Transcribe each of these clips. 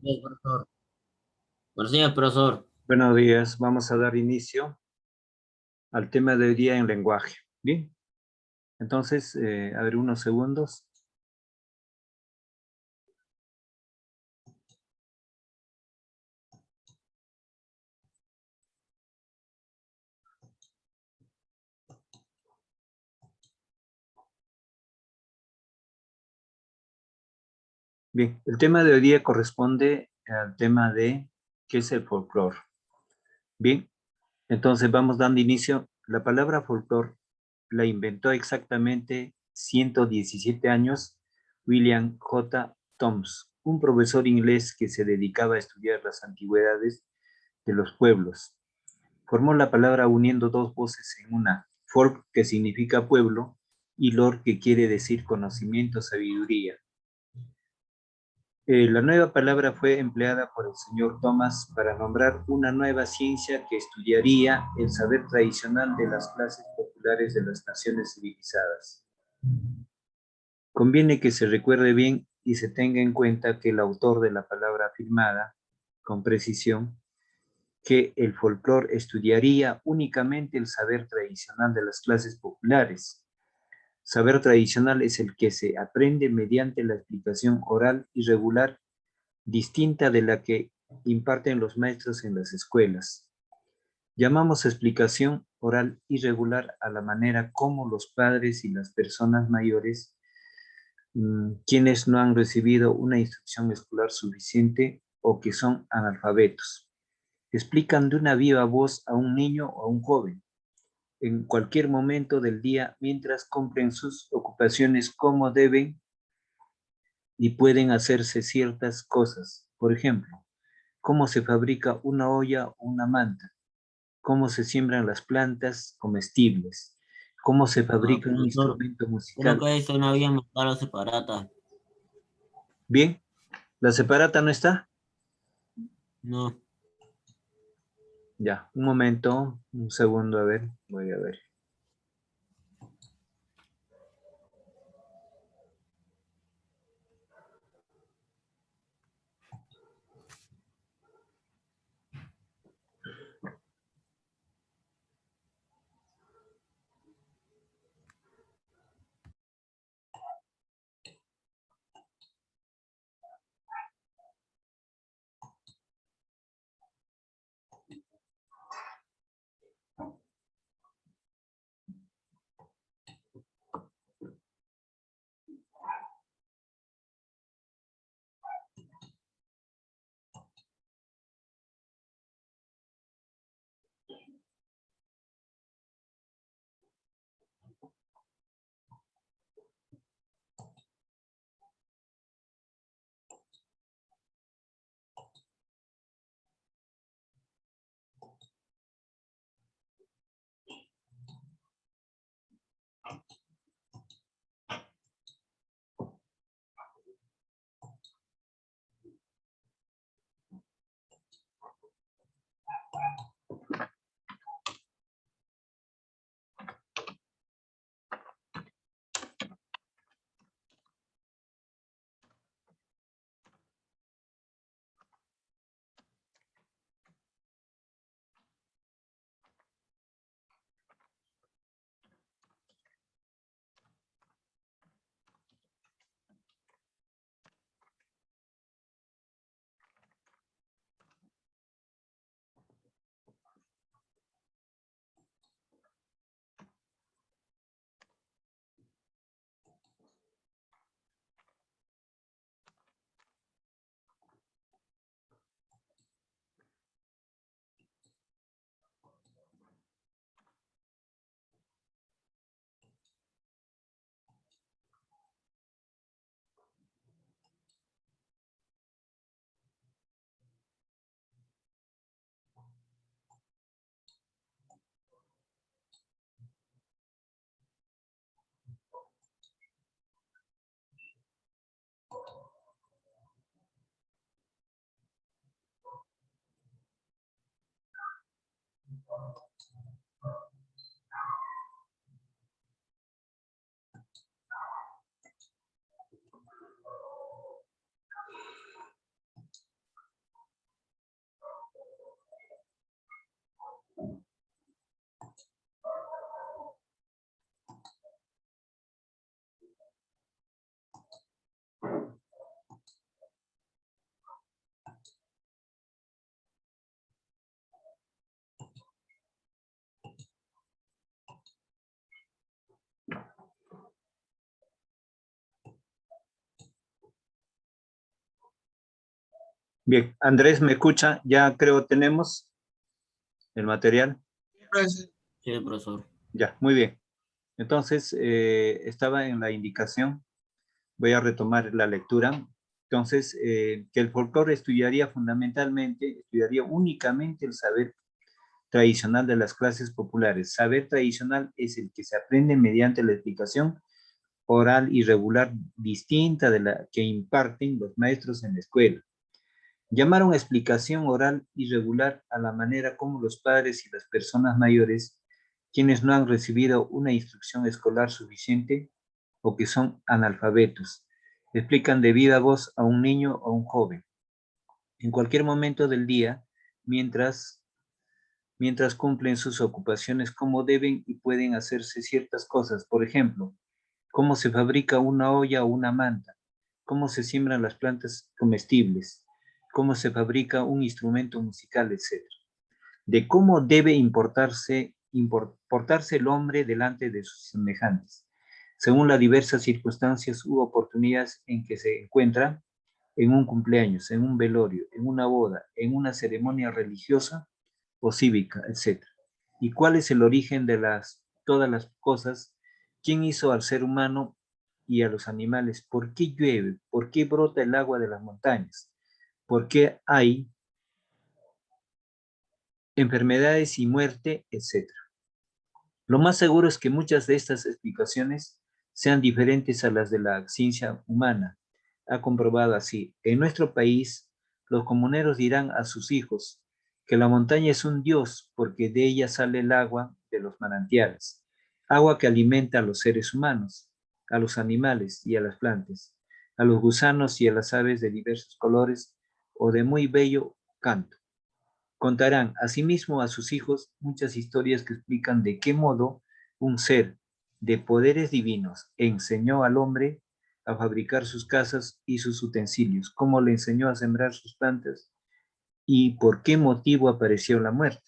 Bien, profesor. Buenos días, profesor. Buenos días, vamos a dar inicio al tema de hoy día en lenguaje. Bien, entonces, a ver, unos segundos. Bien, el tema de hoy día corresponde al tema de qué es el folclore. Bien, entonces vamos dando inicio. La palabra folclore la inventó exactamente 117 años William J. Thoms, un profesor inglés que se dedicaba a estudiar las antigüedades de los pueblos. Formó la palabra uniendo dos voces en una, folk, que significa pueblo, y lore, que quiere decir conocimiento, sabiduría. La nueva palabra fue empleada por el señor Thomas para nombrar una nueva ciencia que estudiaría el saber tradicional de las clases populares de las naciones civilizadas. Conviene que se recuerde bien y se tenga en cuenta que el autor de la palabra afirmada, con precisión, que el folclore estudiaría únicamente el saber tradicional de las clases populares. Saber tradicional es el que se aprende mediante la explicación oral y regular, distinta de la que imparten los maestros en las escuelas. Llamamos explicación oral irregular a la manera como los padres y las personas mayores, quienes no han recibido una instrucción escolar suficiente o que son analfabetos, explican de una viva voz a un niño o a un joven en cualquier momento del día mientras cumplen sus ocupaciones como deben y pueden hacerse ciertas cosas. Por ejemplo, cómo se fabrica una olla o una manta, cómo se siembran las plantas comestibles, cómo se fabrica un Profesor, instrumento creo musical. que eso no había mandado separata. Bien, la separata no está. No. Ya, un momento, un segundo, a ver, voy a ver. Bien, Andrés, ¿me escucha? Ya creo tenemos el material. Sí, profesor. Ya, muy bien. Entonces, estaba en la indicación, voy a retomar la lectura. Entonces, que el folclore estudiaría únicamente el saber tradicional de las clases populares. Saber tradicional es el que se aprende mediante la explicación oral y regular distinta de la que imparten los maestros en la escuela. Llamaron explicación oral y regular a la manera como los padres y las personas mayores, quienes no han recibido una instrucción escolar suficiente o que son analfabetos, explican de viva voz a un niño o un joven, en cualquier momento del día, mientras cumplen sus ocupaciones, cómo deben y pueden hacerse ciertas cosas. Por ejemplo, cómo se fabrica una olla o una manta, cómo se siembran las plantas comestibles, cómo se fabrica un instrumento musical, etc. De cómo debe portarse el hombre delante de sus semejantes, según las diversas circunstancias u oportunidades en que se encuentra, en un cumpleaños, en un velorio, en una boda, en una ceremonia religiosa o cívica, etc. ¿Y cuál es el origen de todas las cosas? ¿Quién hizo al ser humano y a los animales? ¿Por qué llueve? ¿Por qué brota el agua de las montañas? ¿Por qué hay enfermedades y muerte, etcétera? Lo más seguro es que muchas de estas explicaciones sean diferentes a las de la ciencia humana. Ha comprobado así. En nuestro país, los comuneros dirán a sus hijos que la montaña es un dios porque de ella sale el agua de los manantiales, agua que alimenta a los seres humanos, a los animales y a las plantas, a los gusanos y a las aves de diversos colores o de muy bello canto. Contarán asimismo a sus hijos muchas historias que explican de qué modo un ser de poderes divinos enseñó al hombre a fabricar sus casas y sus utensilios, cómo le enseñó a sembrar sus plantas y por qué motivo apareció la muerte.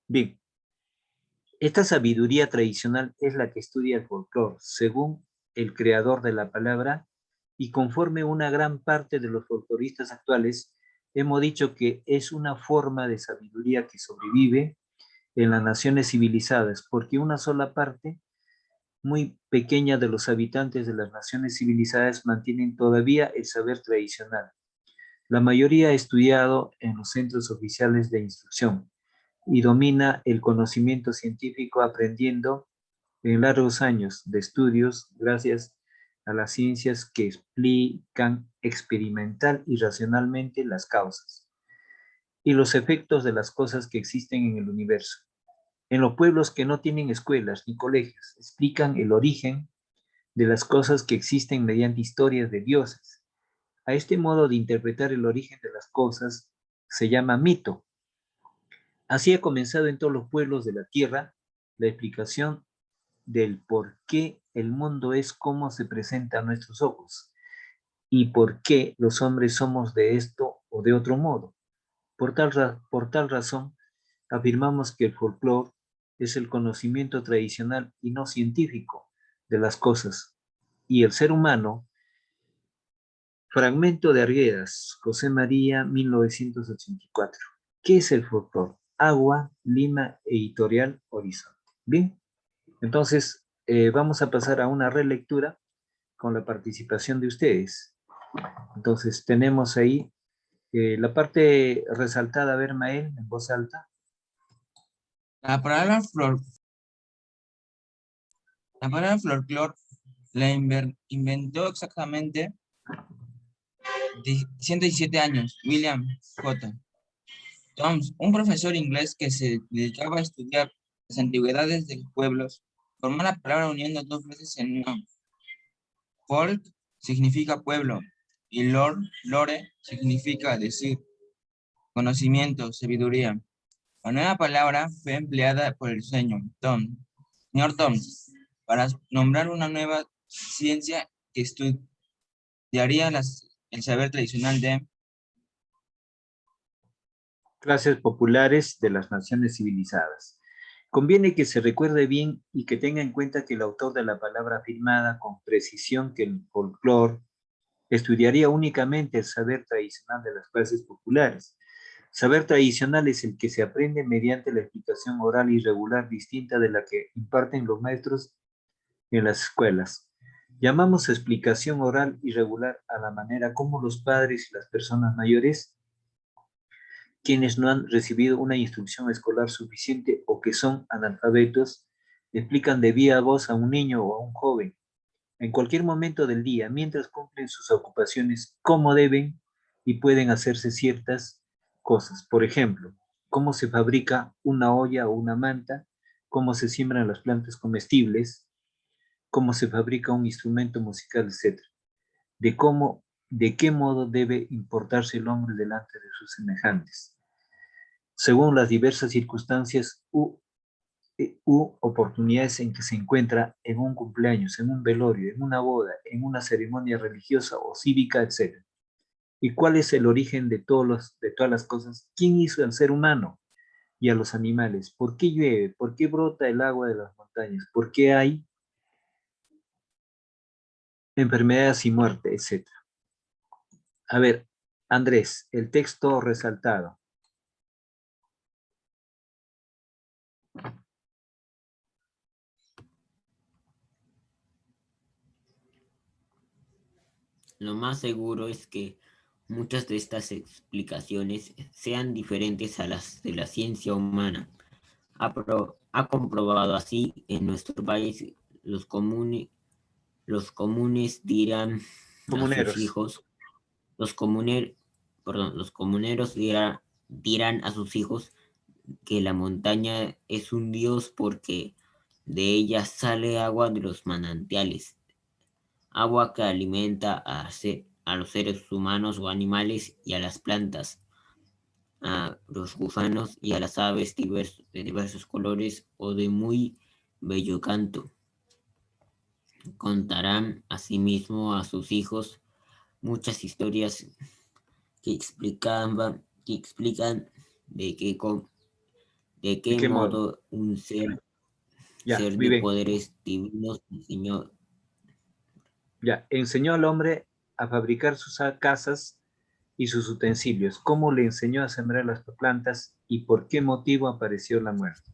Bien, esta sabiduría tradicional es la que estudia el folclore, según el creador de la palabra, y conforme una gran parte de los folcloristas actuales, hemos dicho que es una forma de sabiduría que sobrevive en las naciones civilizadas, porque una sola parte muy pequeña de los habitantes de las naciones civilizadas mantienen todavía el saber tradicional. La mayoría ha estudiado en los centros oficiales de instrucción y domina el conocimiento científico aprendiendo en largos años de estudios gracias a las ciencias que explican experimental y racionalmente las causas y los efectos de las cosas que existen en el universo. En los pueblos que no tienen escuelas ni colegios, explican el origen de las cosas que existen mediante historias de dioses. A este modo de interpretar el origen de las cosas se llama mito. Así ha comenzado en todos los pueblos de la tierra la explicación del por qué el mundo es como se presenta a nuestros ojos y por qué los hombres somos de esto o de otro modo. Por tal razón, afirmamos que el folclore es el conocimiento tradicional y no científico de las cosas. Y el ser humano, fragmento de Arguedas, José María, 1984. ¿Qué es el folclore? Agua, Lima, Editorial Horizonte. Bien, entonces vamos a pasar a una relectura con la participación de ustedes. Entonces tenemos ahí la parte resaltada, a ver, Mael, en voz alta. La palabra folclore la inventó exactamente 117 años William J. Thoms, un profesor inglés que se dedicaba a estudiar las antigüedades de los pueblos, formó la palabra uniendo dos veces en una. Folk significa pueblo y lore significa decir, conocimiento, sabiduría. La nueva palabra fue empleada por el señor Tom, para nombrar una nueva ciencia que estudiaría el saber tradicional de Clases populares de las naciones civilizadas. Conviene que se recuerde bien y que tenga en cuenta que el autor de la palabra afirmada con precisión que el folclore estudiaría únicamente el saber tradicional de las clases populares. Saber tradicional es el que se aprende mediante la explicación oral y regular distinta de la que imparten los maestros en las escuelas. Llamamos explicación oral y regular a la manera como los padres y las personas mayores, quienes no han recibido una instrucción escolar suficiente o que son analfabetos, explican de viva voz a un niño o a un joven, en cualquier momento del día, mientras cumplen sus ocupaciones, cómo deben y pueden hacerse ciertas cosas. Por ejemplo, cómo se fabrica una olla o una manta, cómo se siembran las plantas comestibles, cómo se fabrica un instrumento musical, etc. De qué modo debe importarse el hombre delante de sus semejantes, según las diversas circunstancias u oportunidades en que se encuentra en un cumpleaños, en un velorio, en una boda, en una ceremonia religiosa o cívica, etc. ¿Y cuál es el origen de todas las cosas? ¿Quién hizo al ser humano y a los animales? ¿Por qué llueve? ¿Por qué brota el agua de las montañas? ¿Por qué hay enfermedades y muerte, etcétera? A ver, Andrés, el texto resaltado. Lo más seguro es que muchas de estas explicaciones sean diferentes a las de la ciencia humana. Ha comprobado así en nuestro país los comunes dirán a sus Comuneros. hijos, los los comuneros dirán a sus hijos que la montaña es un dios porque de ella sale agua de los manantiales, agua que alimenta a los seres humanos o animales y a las plantas, a los gusanos y a las aves de diversos colores o de muy bello canto. Contarán asimismo a sus hijos muchas historias que explican de ¿De qué qué modo? modo un Ya, ser muy de bien. poderes divinos enseñó. Ya, enseñó al hombre a fabricar sus casas y sus utensilios, cómo le enseñó a sembrar las plantas y por qué motivo apareció la muerte.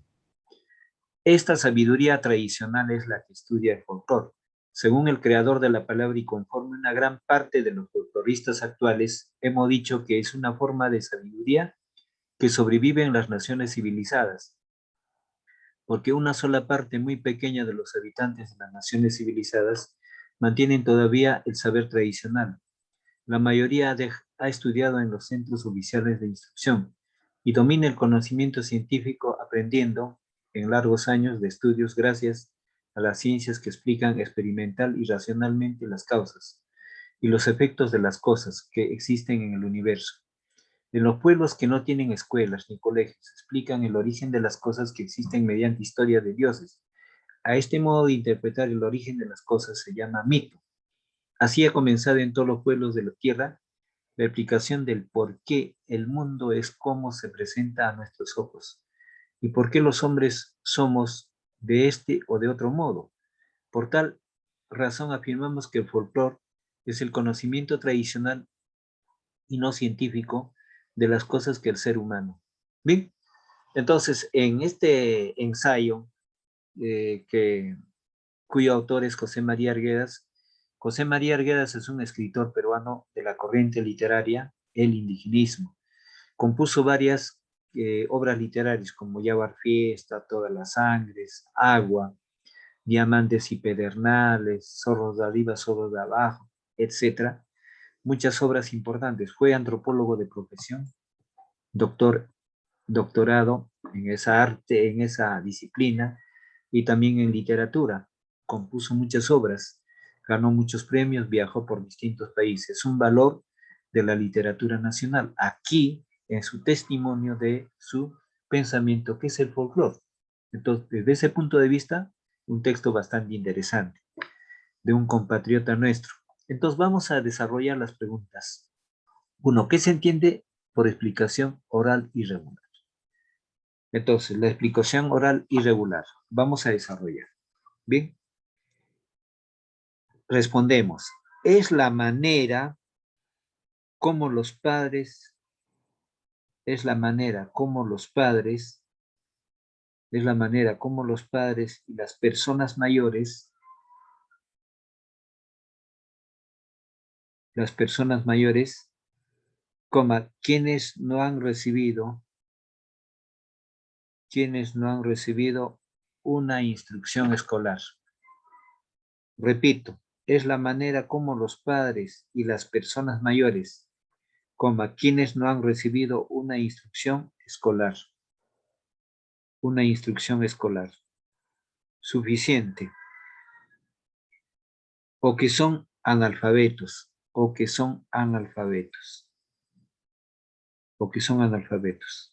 Esta sabiduría tradicional es la que estudia el folclore. Según el creador de la palabra y conforme una gran parte de los folcloristas actuales, hemos dicho que es una forma de sabiduría que sobrevive en las naciones civilizadas, porque una sola parte muy pequeña de los habitantes de las naciones civilizadas mantienen todavía el saber tradicional. La mayoría ha estudiado en los centros oficiales de instrucción y domina el conocimiento científico aprendiendo en largos años de estudios gracias a las ciencias que explican experimental y racionalmente las causas y los efectos de las cosas que existen en el universo. En los pueblos que no tienen escuelas ni colegios, explican el origen de las cosas que existen mediante historia de dioses. A este modo de interpretar el origen de las cosas se llama mito. Así ha comenzado en todos los pueblos de la tierra la explicación del por qué el mundo es como se presenta a nuestros ojos y por qué los hombres somos de este o de otro modo. Por tal razón afirmamos que el folclore es el conocimiento tradicional y no científico de las cosas que el ser humano. Bien, entonces en este ensayo cuyo autor es José María Arguedas es un escritor peruano de la corriente literaria El Indigenismo. Compuso varias obras literarias como Yabar Fiesta, Todas las Sangres, Agua, Diamantes y Pedernales, Zorros de arriba, Zorros de abajo, etcétera. Muchas obras importantes. Fue antropólogo de profesión, doctorado en esa arte, en esa disciplina y también en literatura. Compuso muchas obras, ganó muchos premios, viajó por distintos países. Un valor de la literatura nacional. Aquí, en su testimonio de su pensamiento, que es el folclore. Entonces, desde ese punto de vista, un texto bastante interesante de un compatriota nuestro. Entonces, vamos a desarrollar las preguntas. Uno, ¿qué se entiende por explicación oral irregular? Entonces, la explicación oral irregular. Vamos a desarrollar. Bien, respondemos. es la manera como los padres, es la manera como los padres, es la manera como los padres y las personas mayores, coma, quienes no han recibido una instrucción escolar. Repito, es la manera como los padres y las personas mayores, coma, quienes no han recibido una instrucción escolar suficiente, o que son analfabetos,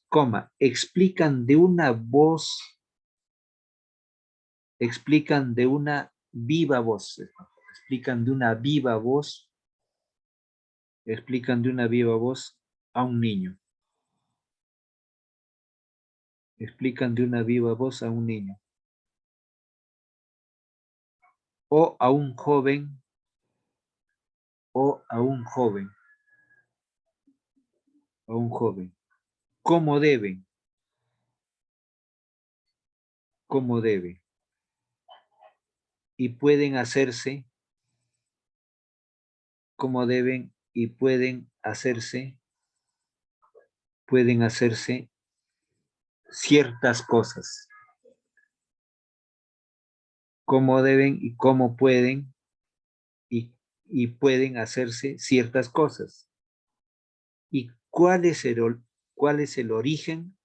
coma, explican de una viva voz a un niño. O a un joven, ¿cómo deben? Y pueden hacerse, cómo deben y pueden hacerse ciertas cosas. Cómo deben y cómo pueden y pueden hacerse ciertas cosas. ¿Y cuál es el origen?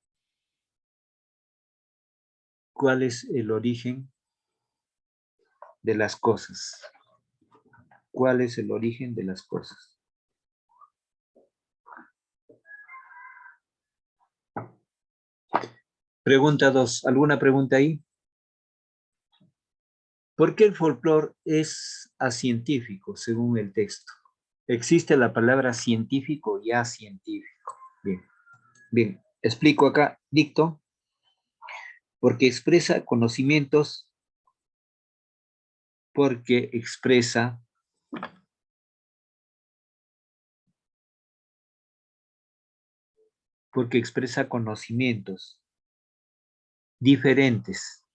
¿Cuál es el origen de las cosas? ¿Cuál es el origen de las cosas? Pregunta 2. ¿Alguna pregunta ahí? ¿Por qué el folclore es acientífico, según el texto? Existe la palabra científico y acientífico. Bien. Explico acá, dicto, porque expresa conocimientos, diferentes,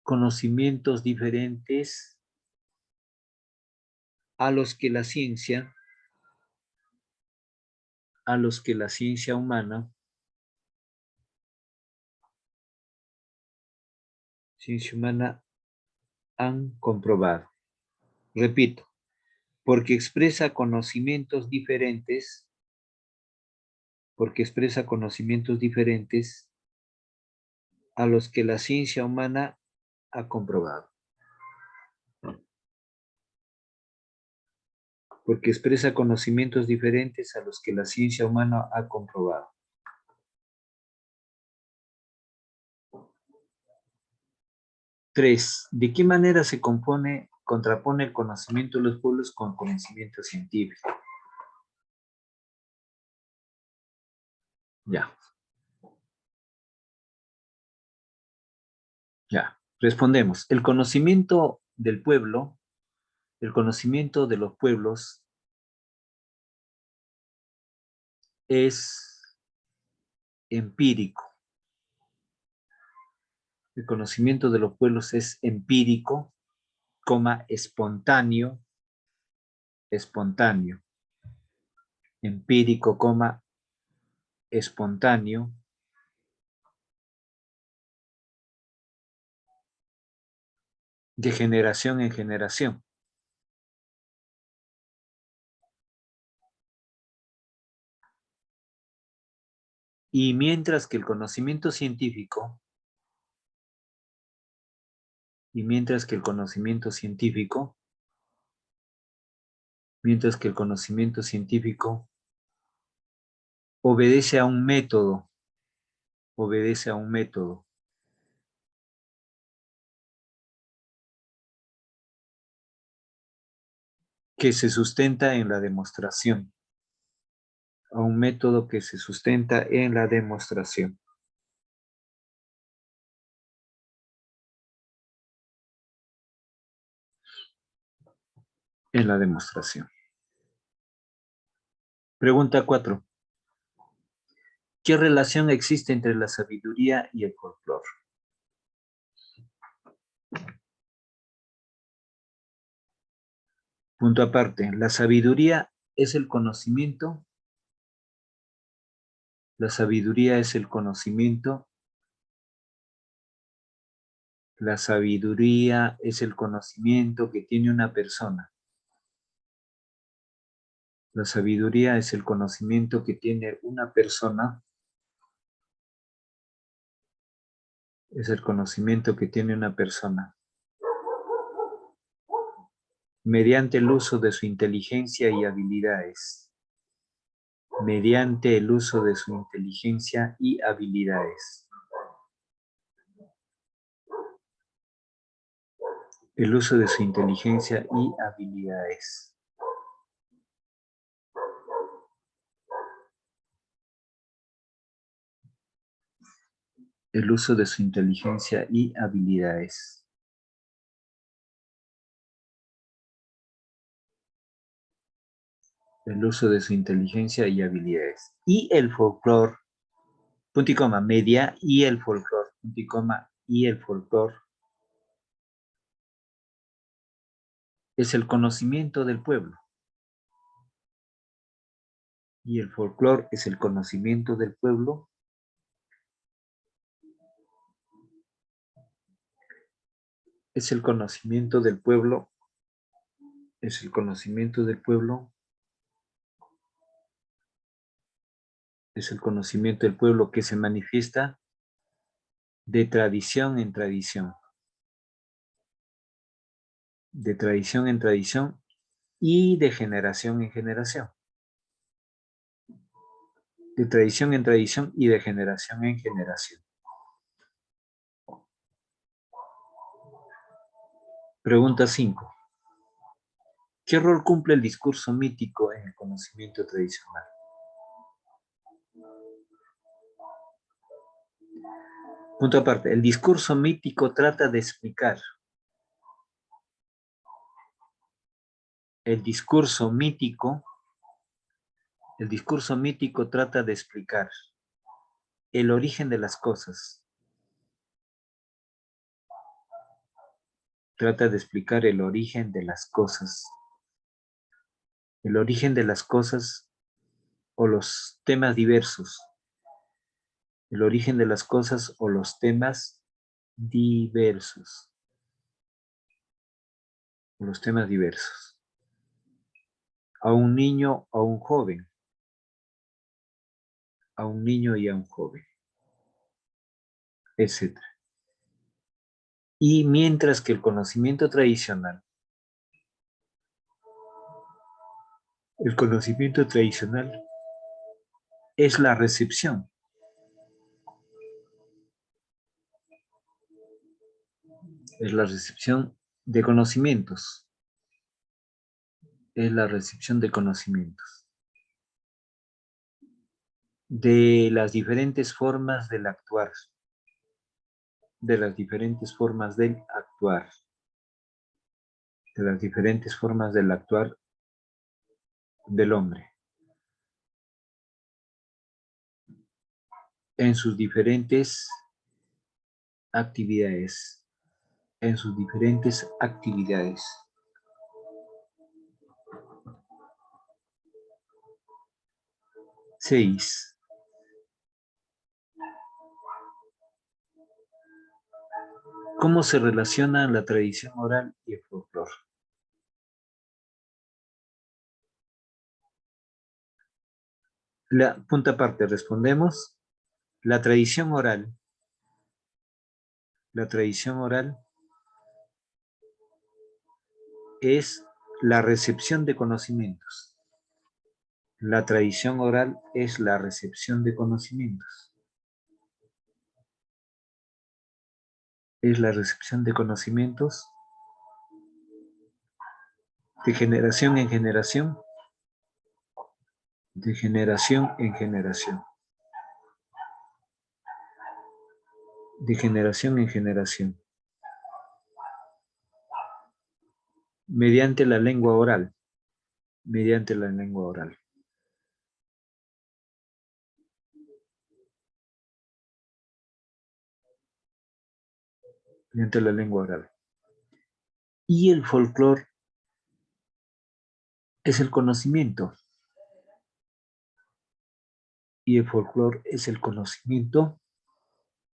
conocimientos diferentes a los que la ciencia humana han comprobado. Repito, porque expresa conocimientos diferentes a los que la ciencia humana ha comprobado. Porque expresa conocimientos diferentes a los que la ciencia humana ha comprobado. Tres, ¿de qué manera se contrapone el conocimiento de los pueblos con conocimiento científico? Ya, respondemos. El conocimiento del pueblo, el conocimiento de los pueblos es empírico. El conocimiento de los pueblos es empírico, espontáneo, empírico, espontáneo, de generación en generación. Y mientras que el conocimiento científico, obedece a un método, que se sustenta en la demostración. en la demostración. Pregunta 4. ¿Qué relación existe entre la sabiduría y el folclore? Punto aparte. La sabiduría es el conocimiento. La sabiduría es el conocimiento. La sabiduría es el conocimiento que tiene una persona. La sabiduría es el conocimiento que tiene una persona. Es el conocimiento que tiene una persona mediante el uso de su inteligencia y habilidades. Mediante el uso de su inteligencia y habilidades. El uso de su inteligencia y habilidades. El uso de su inteligencia y habilidades. El uso de su inteligencia y habilidades. Y el folclore, punto y coma, media, y el folclore, punto y coma, y el folclore es el conocimiento del pueblo. Y el folclore es el conocimiento del pueblo. Es el conocimiento del pueblo. Es el conocimiento del pueblo. Es el conocimiento del pueblo que se manifiesta de tradición en tradición. De tradición en tradición y de generación en generación. De tradición en tradición y de generación en generación. Pregunta 5. ¿Qué rol cumple el discurso mítico en el conocimiento tradicional? Punto aparte. El discurso mítico trata de explicar. El discurso mítico trata de explicar el origen de las cosas. Trata de explicar el origen de las cosas. El origen de las cosas o los temas diversos. El origen de las cosas o los temas diversos. O los temas diversos. A un niño o a un joven. A un niño y a un joven. Etc. Y mientras que el conocimiento tradicional es la recepción. Es la recepción de conocimientos. Es la recepción de conocimientos. De las diferentes formas del actuar. De las diferentes formas del actuar. De las diferentes formas del actuar del hombre. En sus diferentes actividades. En sus diferentes actividades. Seis. ¿Cómo se relacionan la tradición oral y el folclore? La punta aparte, respondemos. La tradición oral es la recepción de conocimientos. La tradición oral es la recepción de conocimientos. Es la recepción de conocimientos de generación en generación. De generación en generación. De generación en generación. mediante la lengua oral. Mediante la lengua oral. Mediante la lengua oral. Y el folclore es el conocimiento. Y el folclore es el conocimiento.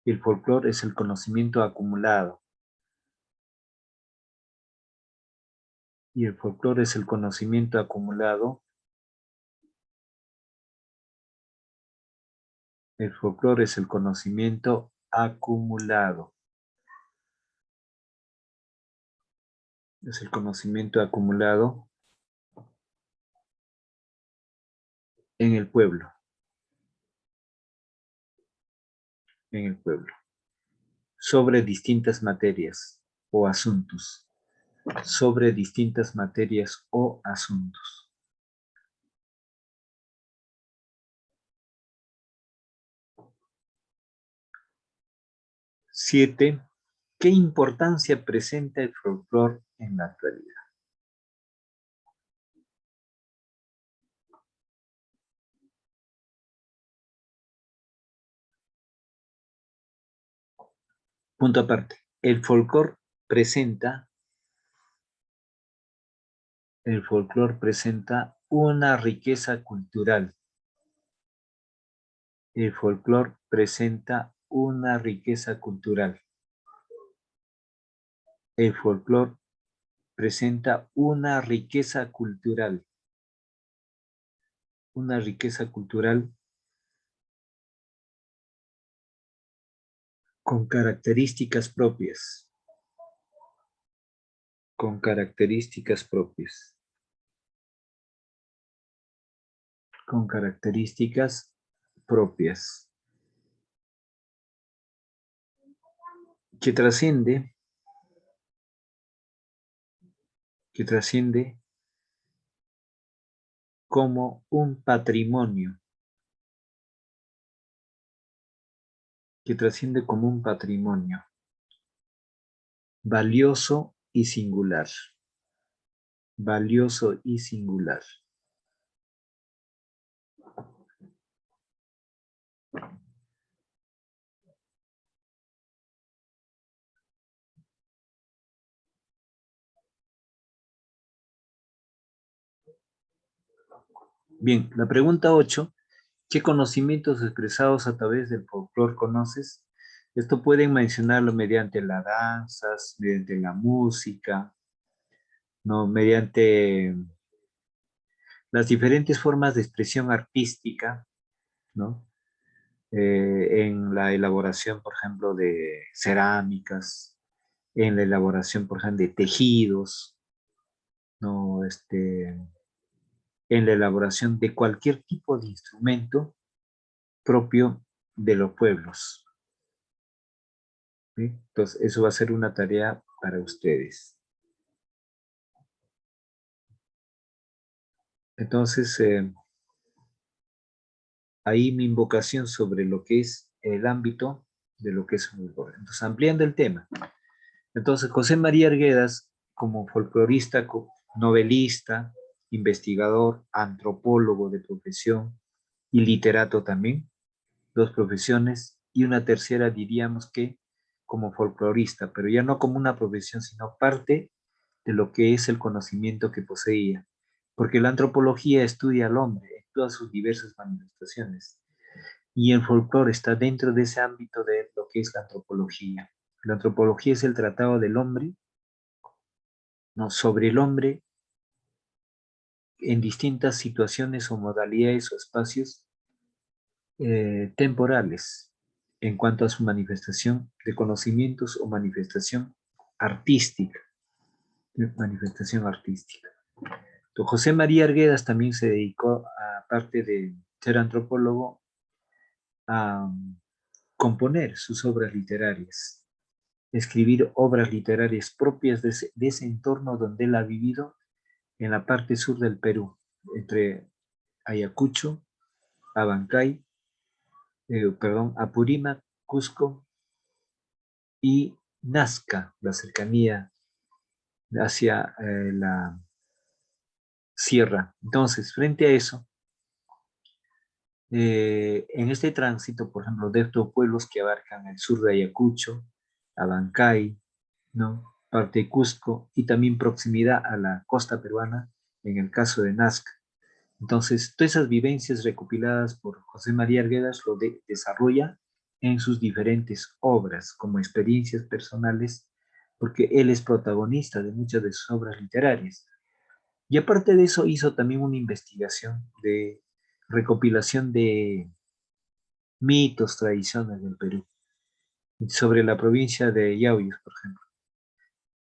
El folclore es el conocimiento acumulado. Y el folclore es el conocimiento acumulado. El folclore es el conocimiento acumulado. Es el conocimiento acumulado en el pueblo. En el pueblo. Sobre distintas materias o asuntos. Sobre distintas materias o asuntos. 7. ¿Qué importancia presenta el folclore en la actualidad? Punto aparte. El folclore presenta una riqueza cultural. El folclore presenta una riqueza cultural. El folclore presenta una riqueza cultural. Una riqueza cultural con características propias. Con características propias. Con características propias. Que trasciende como un patrimonio. Que trasciende como un patrimonio. Valioso y singular. Valioso y singular. Bien, la pregunta 8. ¿Qué conocimientos expresados a través del folclore conoces? Esto pueden mencionarlo mediante las danzas, mediante la música, ¿no? Mediante las diferentes formas de expresión artística, ¿no? En la elaboración, por ejemplo, de cerámicas, en la elaboración, por ejemplo, de tejidos, ¿no? En la elaboración de cualquier tipo de instrumento propio de los pueblos. ¿Sí? Entonces, eso va a ser una tarea para ustedes. Entonces, ahí mi invocación sobre lo que es el ámbito de lo que es un folclore. Entonces, ampliando el tema. Entonces, José María Arguedas, como folclorista, novelista, investigador, antropólogo de profesión y literato también, dos profesiones, y una tercera diríamos que como folclorista, pero ya no como una profesión, sino parte de lo que es el conocimiento que poseía, porque la antropología estudia al hombre en todas sus diversas manifestaciones, y el folclore está dentro de ese ámbito de lo que es la antropología. La antropología es el tratado del hombre, no sobre el hombre, en distintas situaciones o modalidades o espacios temporales en cuanto a su manifestación de conocimientos o manifestación artística. Manifestación artística. Entonces, José María Arguedas también se dedicó, aparte de ser antropólogo, a componer sus obras literarias, escribir obras literarias propias de ese entorno donde él ha vivido en la parte sur del Perú, entre Ayacucho, Abancay, Apurímac, Cusco y Nazca, la cercanía hacia la sierra. Entonces, frente a eso, en este tránsito, por ejemplo, de estos pueblos que abarcan el sur de Ayacucho, Abancay, ¿no? Parte de Cusco y también proximidad a la costa peruana, en el caso de Nazca. Entonces, todas esas vivencias recopiladas por José María Arguedas lo desarrolla en sus diferentes obras como experiencias personales, porque él es protagonista de muchas de sus obras literarias. Y aparte de eso, hizo también una investigación de recopilación de mitos, tradiciones del Perú, sobre la provincia de Yauyos, por ejemplo.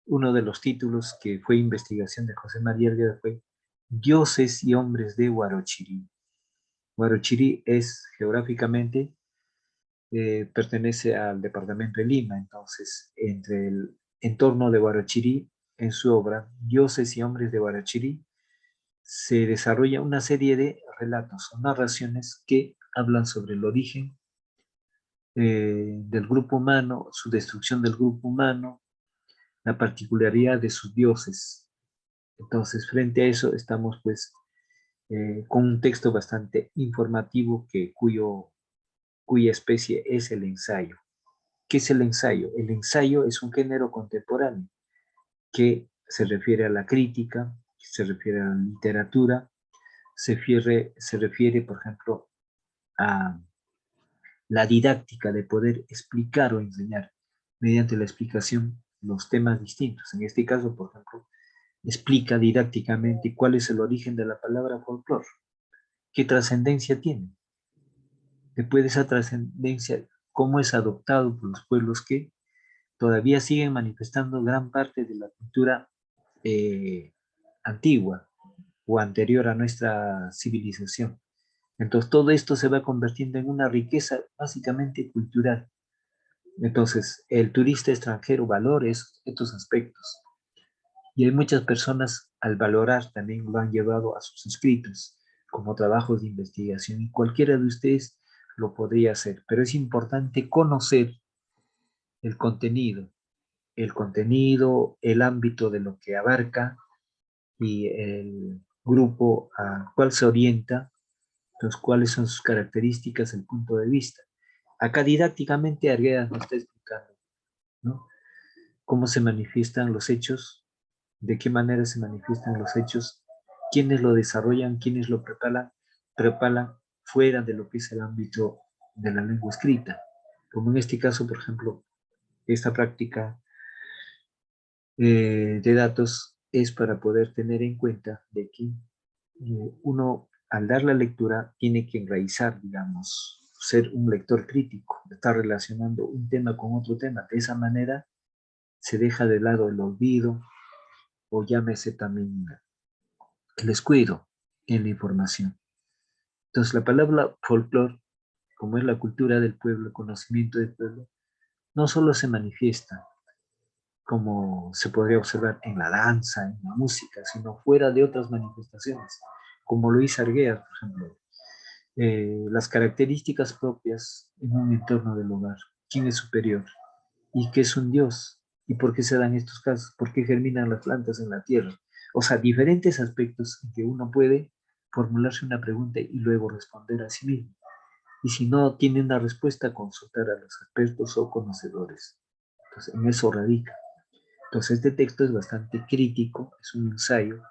Uno de los títulos que fue investigación de José María Arguedas fue Dioses y hombres de Huarochirí. Huarochirí es geográficamente, pertenece al departamento de Lima, entonces entre el entorno de Huarochirí, en su obra Dioses y hombres de Huarochirí, se desarrolla una serie de relatos o narraciones que hablan sobre el origen del grupo humano, su destrucción del grupo humano, la particularidad de sus dioses. Entonces, frente a eso, estamos pues con un texto bastante informativo cuya especie es el ensayo. ¿Qué es el ensayo? El ensayo es un género contemporáneo que se refiere a la crítica, se refiere a la literatura, se refiere, por ejemplo, a la didáctica de poder explicar o enseñar mediante la explicación los temas distintos. En este caso, por ejemplo, explica didácticamente cuál es el origen de la palabra folclore, qué trascendencia tiene. Después de esa trascendencia, cómo es adoptado por los pueblos que todavía siguen manifestando gran parte de la cultura eh, antigua o anterior a nuestra civilización. Entonces, todo esto se va convirtiendo en una riqueza básicamente cultural. Entonces, el turista extranjero valora estos aspectos. Y hay muchas personas al valorar también lo han llevado a sus escritos como trabajos de investigación y cualquiera de ustedes lo podría hacer, pero es importante conocer el contenido, el ámbito de lo que abarca y el grupo a cuál se orienta, entonces cuáles son sus características, el punto de vista. Acá didácticamente Arguedas nos está explicando, ¿no? Cómo se manifiestan los hechos, de qué manera se manifiestan los hechos, quiénes lo desarrollan, quiénes lo preparan fuera de lo que es el ámbito de la lengua escrita. Como en este caso, por ejemplo, esta práctica de datos es para poder tener en cuenta de que uno al dar la lectura tiene que enraizar, digamos, ser un lector crítico, estar relacionando un tema con otro tema. De esa manera se deja de lado el olvido o llámese también el descuido en la información. Entonces la palabra folclore, como es la cultura del pueblo, el conocimiento del pueblo, no solo se manifiesta como se podría observar en la danza, en la música, sino fuera de otras manifestaciones, como lo hizo Arguedas, por ejemplo. Las características propias en un entorno del hogar, quién es superior y qué es un dios y por qué se dan estos casos, por qué germinan las plantas en la tierra. O sea, diferentes aspectos en que uno puede formularse una pregunta y luego responder a sí mismo. Y si no tiene una respuesta, consultar a los expertos o conocedores. Entonces, en eso radica. Entonces, este texto es bastante crítico, es un ensayo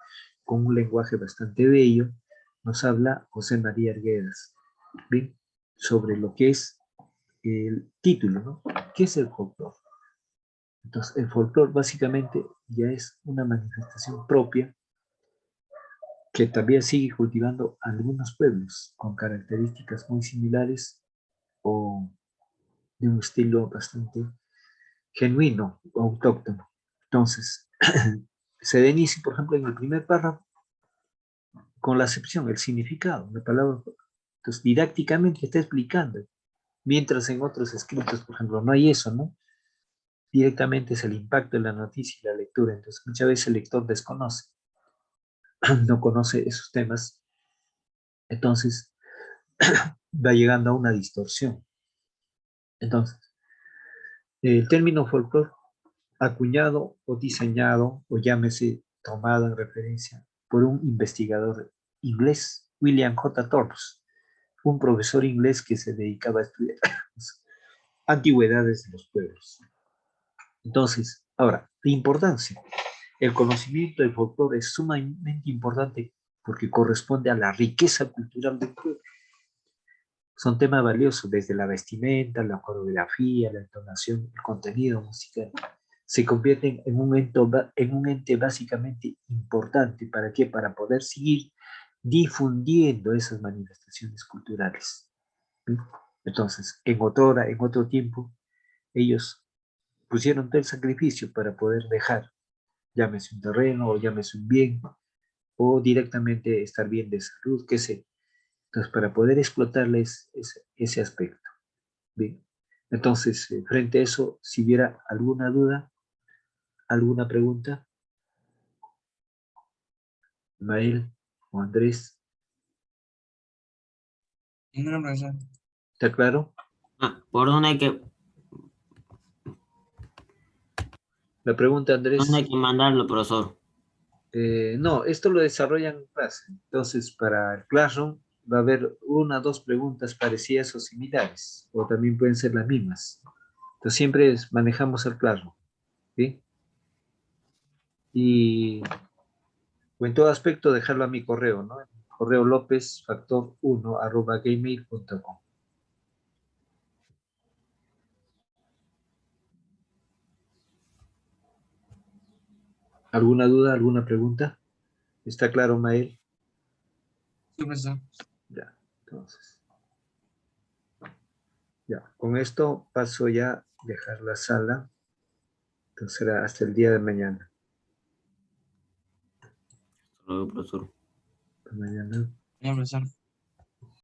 con un lenguaje bastante bello. Nos habla José María Arguedas, ¿bien? Sobre lo que es el título, ¿no? ¿Qué es el folclore? Entonces, el folclore básicamente ya es una manifestación propia que todavía sigue cultivando algunos pueblos con características muy similares o de un estilo bastante genuino o autóctono. Entonces, se da inicio, por ejemplo, en el primer párrafo con la acepción, el significado, la palabra. Entonces, didácticamente está explicando, mientras en otros escritos, por ejemplo, no hay eso, ¿no? Directamente es el impacto de la noticia y la lectura. Entonces, muchas veces el lector desconoce, no conoce esos temas, entonces va llegando a una distorsión. Entonces, el término folclore acuñado o diseñado, o llámese tomado en referencia por un investigador inglés, William J. Thorpe, un profesor inglés que se dedicaba a estudiar las antigüedades de los pueblos. Entonces, ahora, la importancia. El conocimiento del folclore es sumamente importante porque corresponde a la riqueza cultural del pueblo. Son temas valiosos desde la vestimenta, la coreografía, la entonación, el contenido musical. Se convierten en un ente básicamente importante. ¿Para qué? Para poder seguir difundiendo esas manifestaciones culturales. ¿Sí? Entonces, en otro tiempo, ellos pusieron todo el sacrificio para poder dejar, llámese un terreno o llámese un bien, o directamente estar bien de salud, qué sé. Entonces, para poder explotarles ese aspecto. Bien. Entonces, frente a eso, si hubiera alguna duda, alguna pregunta, Mael o Andrés, Ninguna, profesor. ¿está claro? ¿Por dónde hay que, La pregunta, Andrés, mandarlo, profesor? no, esto lo desarrollan en clase. Entonces, para el Classroom va a haber una o dos preguntas parecidas o similares, o también pueden ser las mismas. Entonces, siempre manejamos el Classroom, ¿sí? Y o en todo aspecto dejarlo a mi correo, ¿no? Correo lopezfactor1@gmail.com. ¿Alguna duda, alguna pregunta? ¿Está claro, Mael? Sí, profesor. Ya, entonces. Ya, con esto paso ya a dejar la sala. Entonces será hasta el día de mañana. Hasta luego, profesor. Hasta mañana. Señor profesor.